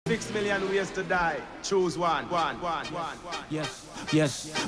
6 million ways to die. Choose one.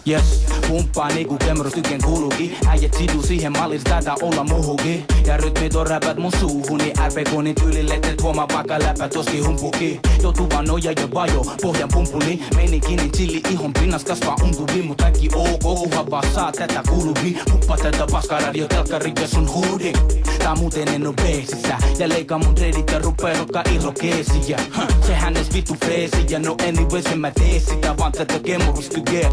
Yes. Pumppaa niinku kemrostyken kuuluukin. Äijät siduu siihen mallis tätä olla muhukin. Ja rytmit on räpät mun suuhuni. RPK:nin tyylille et huomaa vaikka läpä toski humpuki. Joutuva noja ja vajo, pohjan pumpuli. Meinikinin chilli ihon pinnas kasvaa untuvi. Mut kaikki ok, kunhan vaan saa tätä kuuluvi. Huppa tätä paskaa radio telkkari ja sun huudi. Tää muuten en oo beesissä. Ja leika mun dreadit ja rupee rokkaa irrokeesiä. Sehän ees vittu freesiä. No anyways en mä tee sitä, vaan tätä kemurustykee.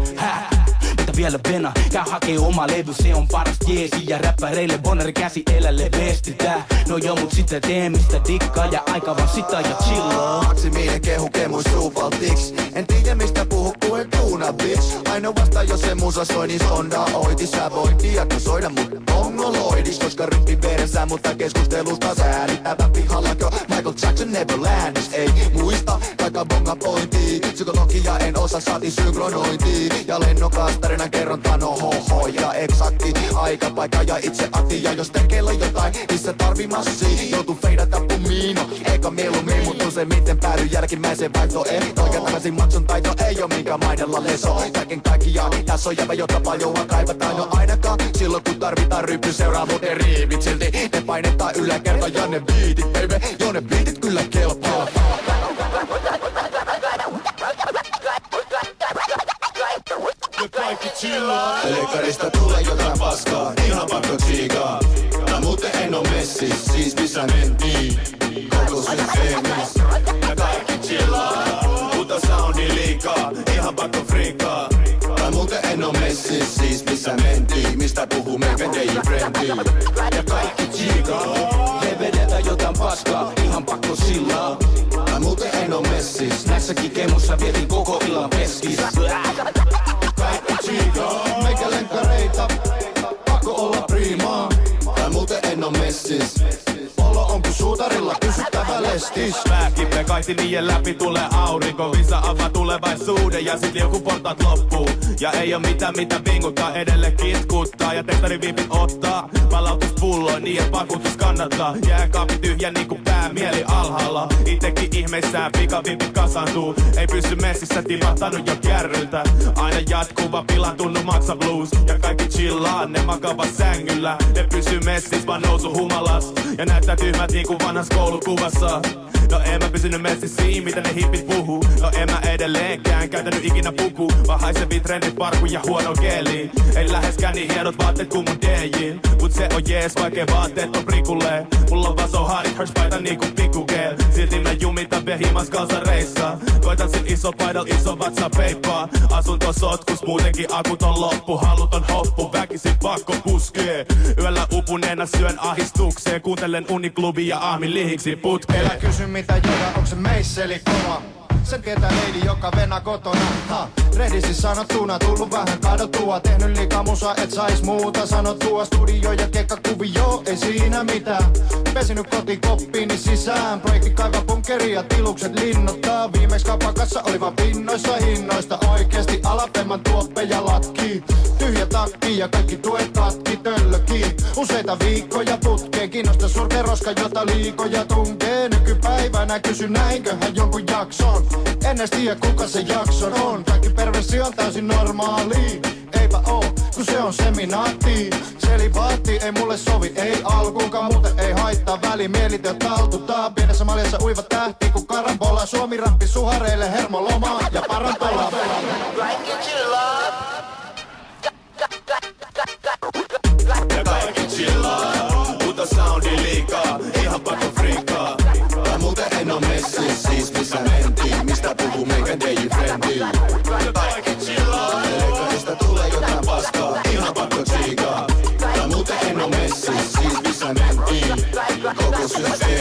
Mitä vielä venä, käy hakee oma levy, se on paras jeesi. Ja räppäreille boneri käsi elälle bestitää. No joo mut sitä tee mistä dikkaa ja aika vaan sitä ja chillaa. Maksiminen kehu kemuis suuvaltiks. En tiedä mistä puhu kun en tuuna bitch. Aina vasta jos se musa soi niin sonda oiti. Sä voit diagnosoida mut mongoloidis. Koska ryppi veressä mutta keskustelusta säädittävä pihallako Michael Jackson Neverlandis. Ei muista vaikka bonga pointii. Psykologia en osaa saati synkronointii. Ja lennokas tarinan kerronta no ho ja eksakti. Aika, paikka ja itse akti. Ja jos tekeillä jotain missä tarvii massia. Joutuu feidata pumiino. Eikä mieluummin mut useimmiten päädy jälkimmäiseen vaihtoehtoon. Ja takaisin maksun taito ei oo minkä maidella leso. Kaiken kaikkiaan tässä on jävä jota paljoa kaivataan jo ainakaan. Silloin kun tarvitaan ryppy seuraa muuten riivit. Silti ne painettaa yläkerta ja ne biitit baby. Joo ne biitit kyllä kelpaa. Ja kaikki chillaa. Telekkarista tulee jotain paskaa, ihan pakko tsiikaa. Ja muuten en oo messis, siis missä mentiin. Koko systeemis. Ja kaikki chillaa. Mutta soundi liikaa, ihan pakko friikaa. Ja muuten en oo messis, siis missä mentiin. Mistä puhuu meidän DJ-frendi. Ja kaikki tsiikaa. Me vedetään jotain paskaa, ihan pakko sillaa. Ja muuten en oo messis. Näissäkin kemussa vietin koko illan peskis. Kaikki tsiikaa. Meikä lenkkareita, pakko olla priimaa. Ja muuten en oo messis. Olo on kun suutarilla kysyttävä lestis. Pääkippe kaiti niiden läpi tulee aurinko. Visa avaa tulevaisuuden ja sit joku portaat loppuu. Ja ei oo mitään mitä vinguttaa, edelleen kitkuttaa. Ja tehtariviipit ottaa palautuspulloin niin et vakuutus kannattaa. Jääkaappi tyhjä niinku päämieli alhaalla. Itekin ihmeissään pikaviipit kasaantuu. Ei pysy messissä, tipahtanut jo kärryltä. Aina jatkuva pilantunut maksa blues. Ja kaikki chillaa, ne makava sängyllä. Ne pysyy messis vaan nousu humalas. Ja näyttää tyhmät niinku vanhas koulukuvassa. No en mä pysynyt messissä siinä, mitä ne hippit puhuu. No en mä edelleenkään käytänyt ikinä puku. Vaan haisevii trendit parku ja huono keeli. Ei läheskään niin hienot vaatteet kuin mun DJ:n. Mut se on jees, vaikkei vaatteet on prikulleen. Mulla on vaan so hard it hurts paita niinku pikkukeel. Silti mä jumitan vehimas kalsareissa. Koitan sit iso paidal iso vatsa peippaa. Asunto sotkus muutenkin akut on loppu. Haluton hoppu, väkisin pakko puskee. Yöllä upuneena syön ahistukseen. Kuuntelen uniklubia ja aamin lihiksi putkeen. Älä kysy mitä joda, onks se meisseli kova? Sen tietää leidi, joka venä kotona. Rehdisti sanottuna, tullut vähän kadottua. Tehnyt liikaa musa, et sais muuta sanottua. Studio ja keikkakuvio, ei siinä mitään. Pesinyt kotikoppiini sisään. Projekti kaiva bunkeri ja tilukset linnottaa. Viimeis kapakassa oli vaan pinnoissa hinnoista. Oikeesti alapemman tuoppeja latkii. Tyhjä takki ja kaikki tuet katki töllökii. Useita viikkoja putkeen, kiinnosta surkea roska, jota liikoja tunkee. Nykypäivänä kysy näinköhän jonkun jakson. En edes tiedä kuka se jakson on. Kaikki perversio on täysin normaali. Eipä oo, kun se on seminaatti. Selibaatti ei mulle sovi, ei alkuunkaan. Muuten ei haittaa välimielit taltuttaa. Pienessä maljassa uiva tähti kun karambola. Suomi rappi suhareille hermolomaa ja parantola. Kaikki chillaa. Ja kaikki chillaa. Mutta soundi liikaa, ihan pakko friikaa. Ja muuten en oo messis, siis missä mentiin. Mistä puhuu meidän DJ-frendi. Ja kaikki chillaa. Telekkarista tulee jotain paskaa, ihan pakko tsiikaa. Ja muuten en oo messis, siis missä mentiin. Koko systeemi.